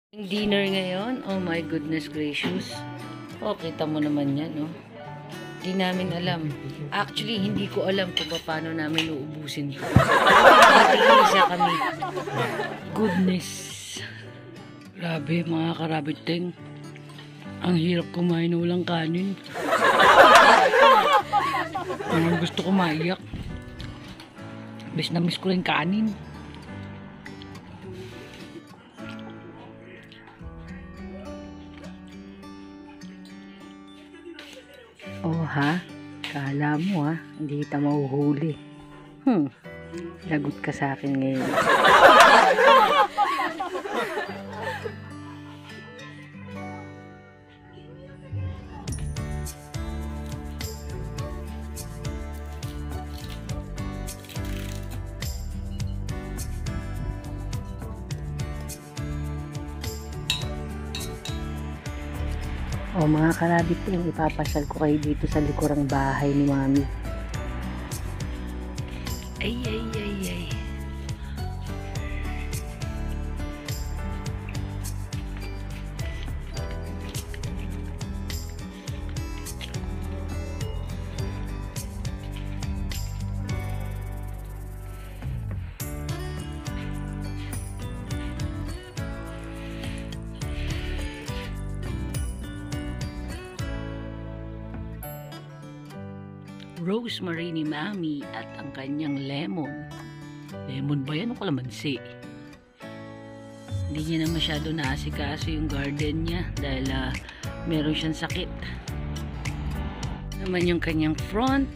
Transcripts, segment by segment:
Dinner ngayon, oh my goodness gracious. Oh, kita mo naman yan, no? Di namin alam. Actually, hindi ko alam kung paano namin uubusin ito. Isa kami. Goodness. Grabe, mga karabiteng. Ang hirap kumain na walang kanin. Ang gusto ko maiyak. Bis na miss ko rin kanin. Oh ha? Kala mo ha? Hindi kita mahuhuli. Lagot ka sa akin ngayon. O mga karabit yung ipapasyal ko kayo dito sa likurang bahay ni Mami. Ay. Rosemary ni Mami at ang kanyang lemon. Lemon ba yan o kalamansi? Hindi niya na masyado naasikaso yung garden niya dahil meron siyang sakit. Naman yung kanyang front.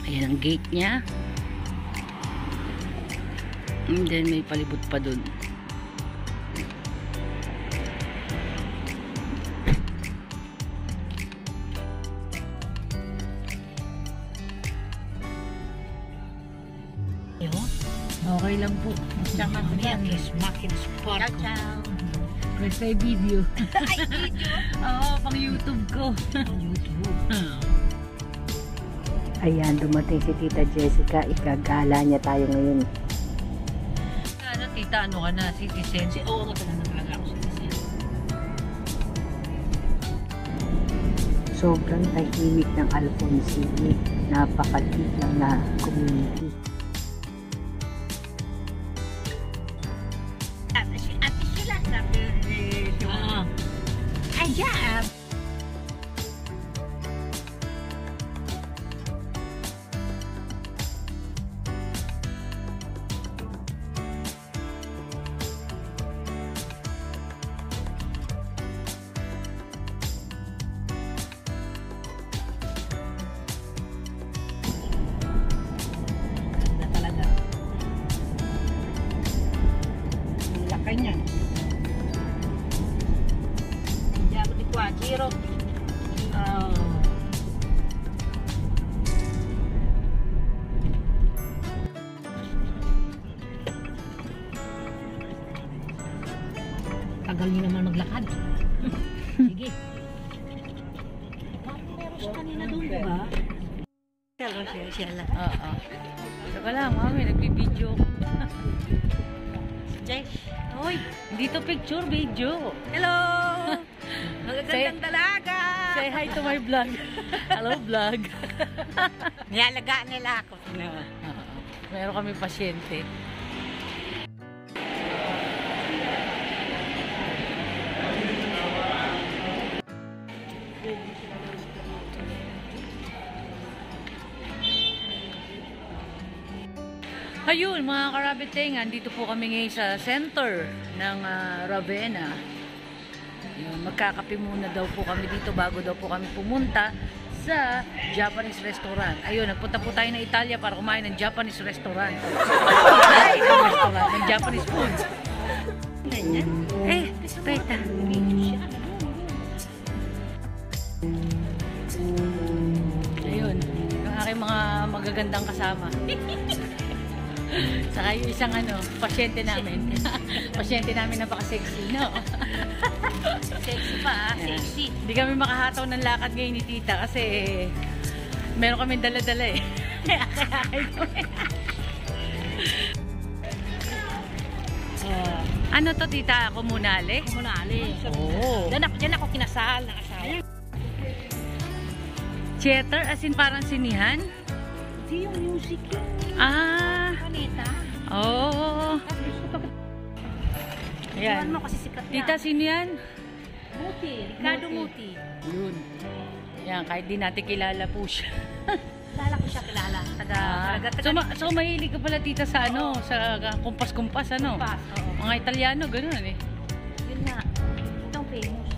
Ayan ang gate niya. And then may palibot pa dun. Okay lang po. Sama ko yan is Makin Spark. Ciao. Press tayo video. Ay, video? Oo, pang YouTube ko. YouTube. Ayan, dumating si Tita Jessica. Ikagala niya tayo ngayon. Ano, Tita, ano ka na? Citizen? Oo, matagal na talaga ako citizen. Sobrang tahimik ng Alfonsini. Napakaliit lang na community. Ayan! Ganda talaga. Ang laki niyan. Zero. Tagal niyo naman maglakad. Sige. Meron kanina doon, diba? Shala. Oo. Saka lang, Mami, nagbibideo. Jay. Hoy, hindi to picture, video. Hello! Magagandang dalaga! Say hi to my vlog. Hello, vlog. Niyalagaan nila ako. Meron kami pasyente. Ayun, mga karabitengan, dito po kami ngayon sa center ng Ravenna. Magkakape muna daw po kami dito bago daw po kami pumunta sa Japanese restaurant. Ayun, nagpunta po tayo ng Italia para kumain ng Japanese restaurant. Ay, ng restaurant, ng Japanese food. Ganyan. Respeta. Ayun, yung aking mga magagandang kasama. Saka yung isang pasyente namin. Pasyente namin napaka-sexy, no? Sexy pa, sexy. Hindi kami makahataw ng lakad ngayon ni Tita kasi meron kami dala-dala eh. Kaya Ano to, tita? Komunale? Komunali. Oo. Diyan ako kinasal ng asawa. Theater, as in parang sinihan? Hindi yung music yun. Ah. Kanita. Oo. Yan. Ayan. mo kasi sikat na. Tita, sino yan? Muti. Ricardo Muti. Yun. Yan, kahit di natin kilala po siya. Kilala ko siya kilala. So mahilig ka pala, tita, sa ano? Sa kumpas-kumpas, ano? Kumpas, oo. Mga Italiano, ganun eh. Yun nga. Itong famous.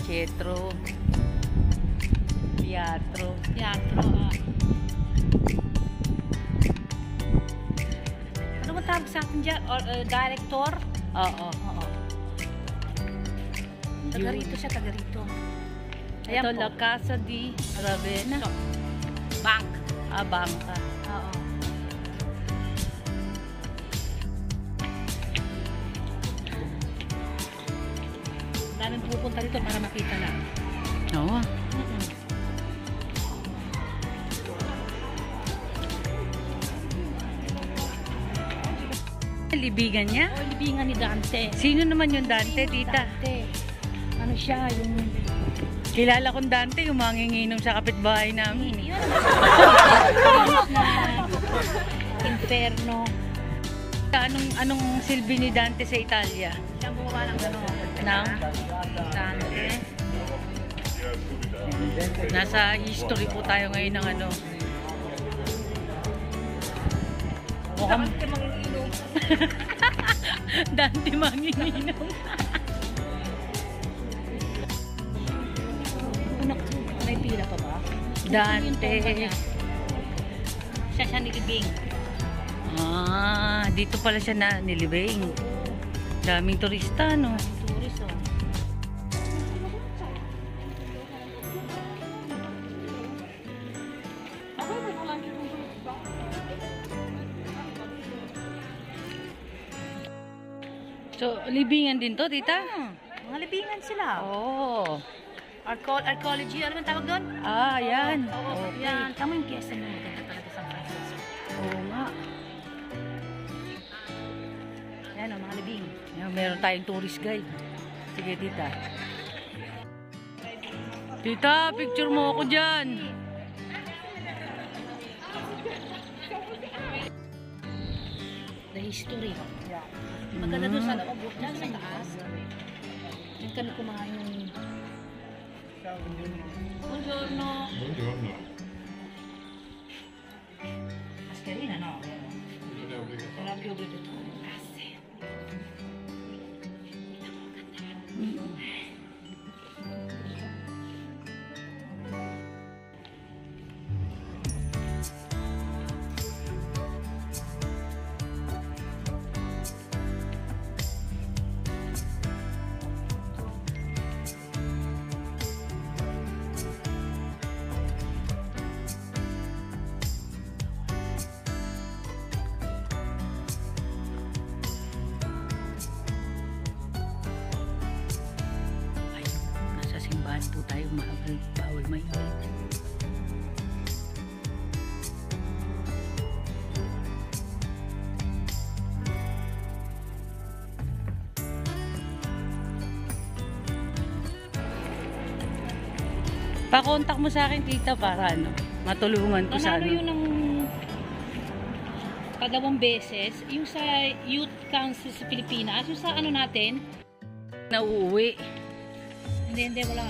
Teatro. Teatro. Teatro. Ano mo tawag sa akin dyan? Director? Oo. Taga rito siya, taga rito. Ito, La Casa di Ravenna. Bank. Bangka. Oo. Daming pupunta dito para makita lang. Oo. Libigan niya? O, libingan ni Dante. Sino naman yung Dante, tita? Dante. Ano siya, yung... Kilala kong Dante, yung manginginom sa kapitbahay namin. Yun. na Inferno. Anong silbi ni Dante sa Italia? Siya gumawa ng gano'n. Nang? Dante. Nasa history po tayo ngayon ng ano. Mukhang Dante manginginom. Dante manginginom. May pila pa ba? Dante. Siya nilibing. Dito pala siya na nilibing. Daming turista, no? Tourist, oh. So, libingan din to, tita? Mga libingan sila. Oh. Archaeology, ano man tawag doon? Yan. Oo, Okay. yan. Tama yung kesa nyo. Maganda talaga San Francisco. Oo nga. Yan o, mga libing. Yan, meron tayong tourist guide. Sige, tita. Tita, picture mo ako dyan. The history. Maganda doon sa loob. Diyan sa taas. Yung kami kumain yung... Buongiorno. Buongiorno. Mascherina, no? Non è obbligatorio. Non è più obbligatorio. Grazie. Nasa simbahan po tayo, bawal mainit. Pa-contact mo sa akin, tita, para ano, matulungan ko sa Nanalo ano. yun ng kadawang beses. Yung sa Youth Council sa Pilipinas. Yung sa ano natin. Nauuwi. Hindi, wala.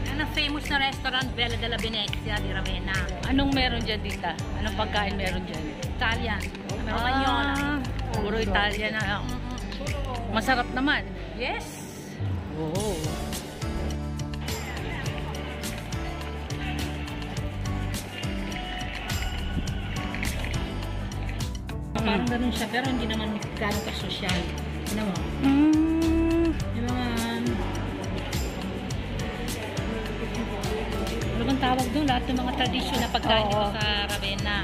Yan ang famous na restaurant, Bella della Venezia di Ravenna. Anong meron dyan, tita? Anong pagkain meron dyan? Italian. Romagnola. Puro Italian na. Masarap naman. Yes. Oo. Parang ganun siya, pero hindi naman gano'n ka-social. Ano mo? Yung mga... Ano bang tawag doon? Lahat ng mga tradisyon na pagkain dito Oo. sa Ravenna.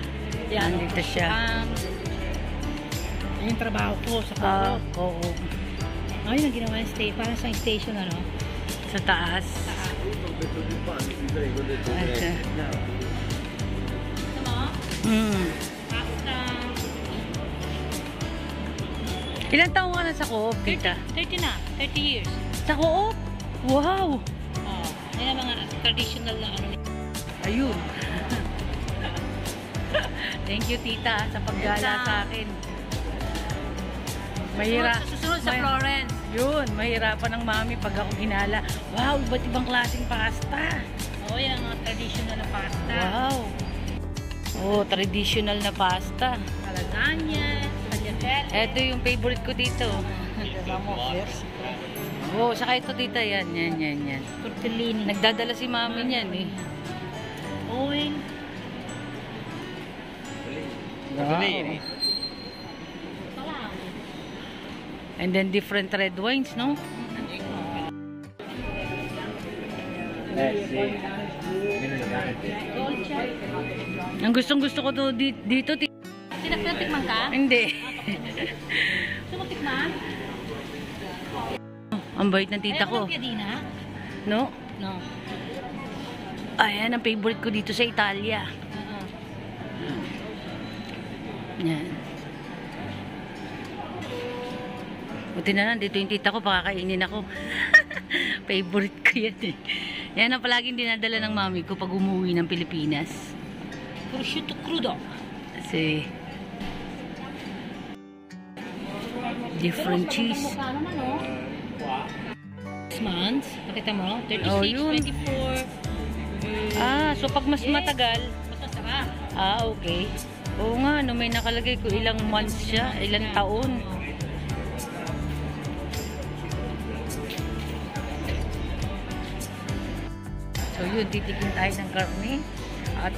Yan. Nandito siya. Yung trabaho ko sa Puro. Oo. Ay, yung ginawa yung stay. Parang sa station, ano? Sa taas. Asa. Ito mo? Pasta. Ilang taong ka na sa co-op, tita? 30 na. 30 years. Sa co-op? Wow! Oh, yan ang mga traditional na ano. Ayun. Thank you, tita, sa paggala sa akin. Susunod sa Florence. Yun, mahirapan ng mami pag ako ginala. Wow, iba't ibang klaseng pasta. Oo, yan ang mga traditional na pasta. Wow. Oh, traditional na pasta. Lasagna, tagliatelle. Ito yung favorite ko dito. Oh, saka ito tita, yan. Tortellini. Nagdadala si mami niyan eh. Oil. Wow. And then different red wines, no? Ang gustong-gusto ko to dito. Tikman ka? Hindi. Gusto mo tikman? Ang bait ng tita ko. Ayaw mo ng piadina? No? No. Ayan, ang favorite ko dito sa Italia. Yan. Buti na lang, dito yung tita ko, pakakainin ako. Favorite ko yan eh. Yan ang palaging dinadala ng mami ko pag umuwi ng Pilipinas. Prosciutto crudo. Kasi different cheese. Mukha naman, oh. 6 months. Nakita mo? 36, Oh, yun. 24. Ah, so pag mas matagal, Mas masarap. okay. Oo nga, no, may nakalagay ko ilang months siya, ilang taon. So yun, titikim tayo ng karne. At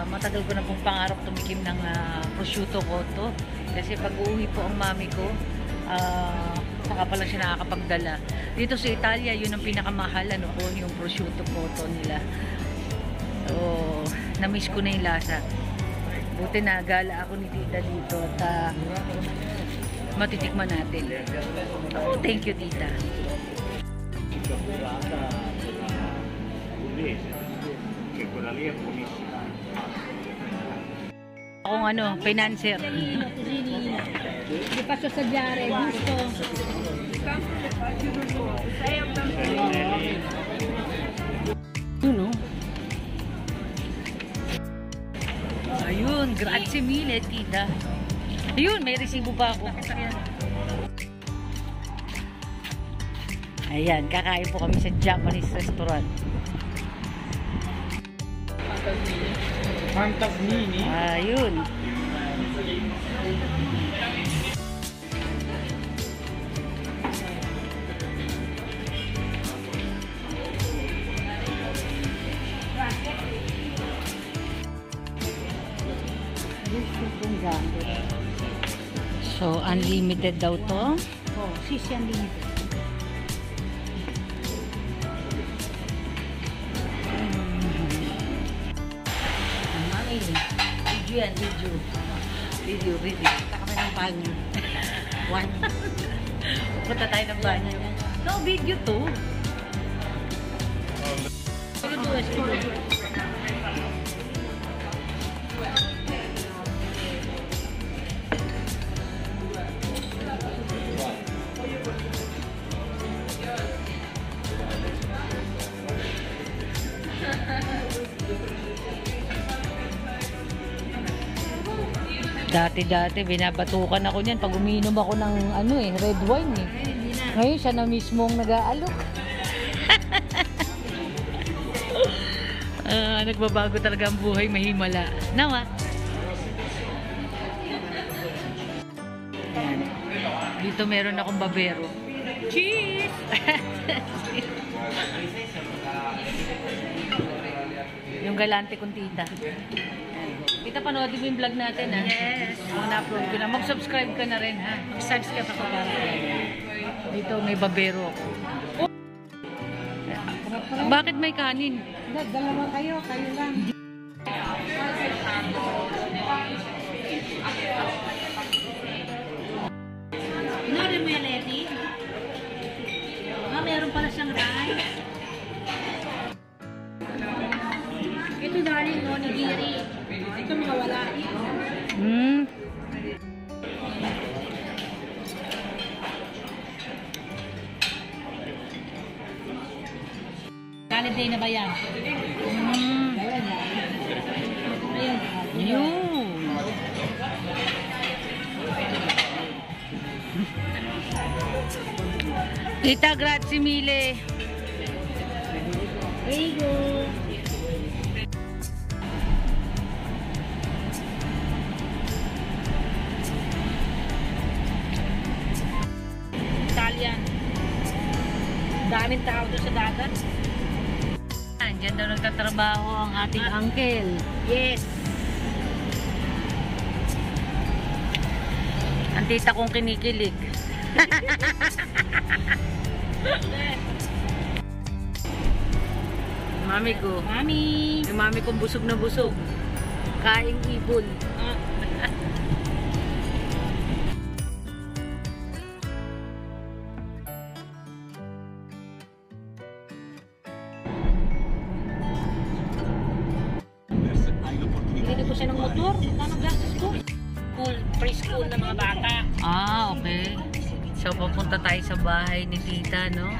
matagal ko na pong pangarap tumikim ng prosciutto cotto. Kasi pag uuwi po ang mami ko, saka pala siya nakakapagdala. Dito sa Italia, yun ang pinakamahal, ano po, yung prosciutto cotto nila. So, na-miss ko na yung lasa. Buti na gala ako ni tita dito at matitikman natin. Oh, thank you, tita. Akong ano, financer. Di pa siya sa diare. Gusto. Yun, no? Ayun, grazie mille, tita. Ayun, may resibo pa ako. Ayan, kakain po kami sa Japanese restaurant. Fantasmini. Ayun. So, unlimited daw to. Oh, sisi unlimited. Video yan, video. Video. Punta kami ng banyo. One. Punta tayo ng banyo. No, video to. Dati, binabatukan ako niyan pag umiinom ako ng red wine eh. Ngayon, siya na mismo ang nag-aalok. Nagbabago talaga ang buhay, mahimala. Nawa? Dito meron akong babero. Cheese! Yung galante kong tita. Tita, panoodin mo yung vlog natin, ha? Yes. Na-upload ko na. Mag-subscribe ka na rin, ha? Subscribe ako para. Dito, may babero ako. Bakit may kanin? Dalawa kayo lang. Inorin mo yan, Letty? pala siyang rice. Ito darling, no, nigiri. Ito mga wala. Holiday na ba yan? Ayun. Yun. Tita, grazie mille. There you go. Italian. Daming tao doon sa dagat. Diyan daw nagtatrabaho ang ating uncle. Yes. Ang tita kong kinikilig. Mami ko. Mami. Yung mami kong busog na busog. Kaing ibon. Bili ko siya ng motor. Anong gastos ko? School, preschool na mga bata. Ah, okay. So, papunta tayo sa bahay ni tita, no?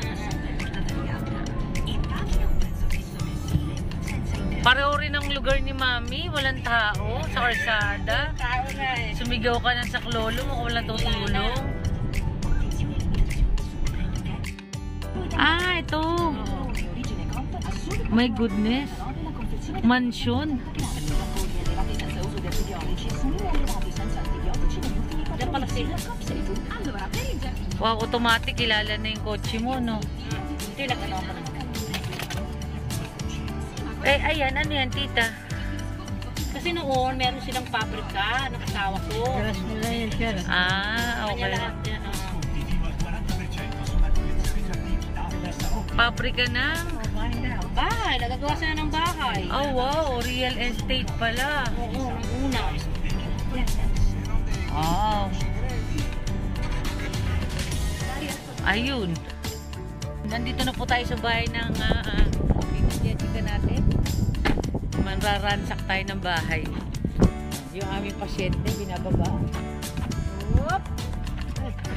Pareho rin ang lugar ni mami. Walang tao sa karsada. Tao na eh. Sumigaw ka ng saklolo mo, walang tutulong. Ah, ito. My goodness. Mansion. Diyan pala sila. Wow, automatic. Kilala na yung kotse mo, no? Ito yung nag-ano ako. Eh, ayan. Ano yan, tita? Kasi noon, meron silang pabrika ng asawa ko. Ah, Kanya okay. lahat yan. Pabrika ng... Bahay, nagagawa sila ng bahay. Oh, wow. Real estate pala. Oo, nang una. Wow. Ayun. Nandito na po tayo sa bahay ng Jessica natin. Manraransak tayo ng bahay. Yung aming pasyente, binababa. Whoop!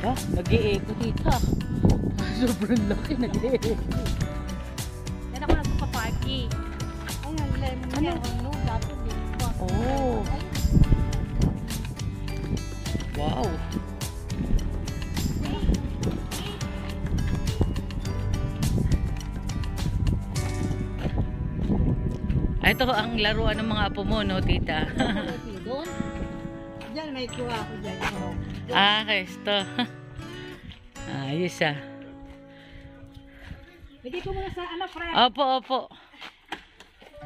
Ah, nag-i-echo tita. Sobrang laki, nag-i-echo. Yan ako nagpa-party. Ano? Ano? Dapat din. Oh. Wow. Ito ang laruan ng mga apo mo, no, tita? Doon? Diyan, may kuha ako dyan. Ah, kesto. Ayos ah. Bigay ko muna sa ano, friend. Opo, opo.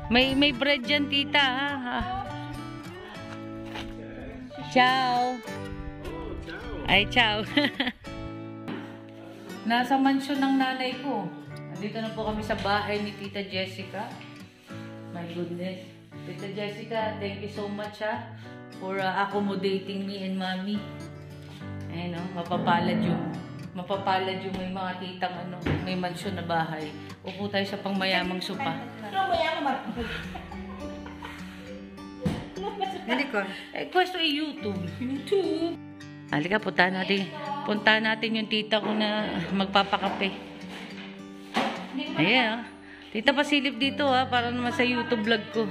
May bread dyan, tita, ha? Ciao. Ay, ciao. Nasa mansyon ng nanay ko. Nandito na po kami sa bahay ni Tita Jessica. My goodness. Tita Jessica, thank you so much for accommodating me and mommy. Ayun, mapapalad yung may mga titang may mansyon na bahay. Upo tayo sa pangmayamang sopa. Hindi ko. Questo ay YouTube. Halika, puntahan natin yung tita ko na magpapakape. Ayan, tita, pasilip dito para naman sa YouTube vlog ko.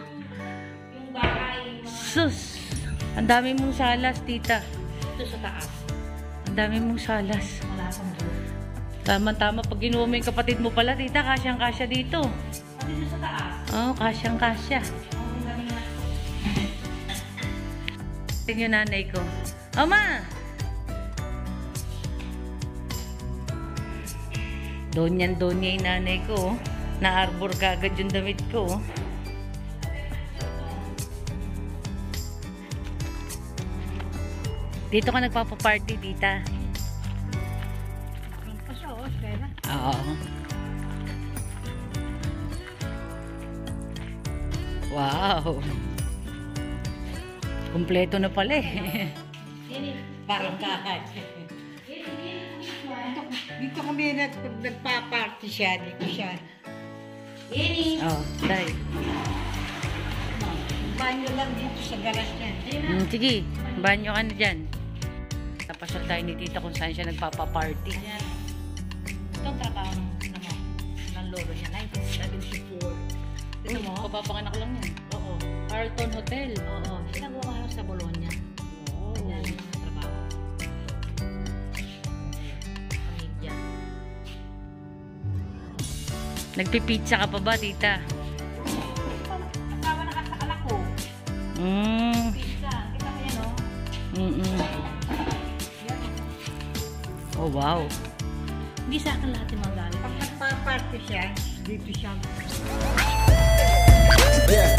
Yung bahay. Sus! Ang dami mong salas, tita. Ito sa taas. Ang dami mong salas. Wala akong doon. Tama-tama, pag ginuha mo yung kapatid mo pala, tita, kasyang-kasya dito. Dito sa taas. Oo, kasyang-kasya. Ang dami nga. Tingnan yung nanay ko. Oma! Donyan-donya yung nanay ko. Na-arbor ka agad yung damit ko. Dito ka nagpapaparty, tita. Ang paso, espera. Oo. Wow. Kumpleto na pala eh. Parang kahat. Dito kami nagpa-party siya, dito siya. Oh, tay. Banyo lang dito sa garas niya. Sige, banyo ka na dyan. Tapasal tayo ni tita kung saan siya nagpapaparty. Ayan. Ito ang trabaho ng lolo niya, 1974. Ito mo? Papapanganak lang yan. Oo. Carlton Hotel. Oo. Ginagawa ko sa Bologna. Oh. Yan ang mga trabaho. Pamilya. Nagpipizza ka pa ba, tita? Asawa ng asakala ko. Pizza. Kita mo yan, oh. Oh, wow. Hindi sa akin lahat yung mga gamit. Pag nagpa-party siya, dito siya. Yeah.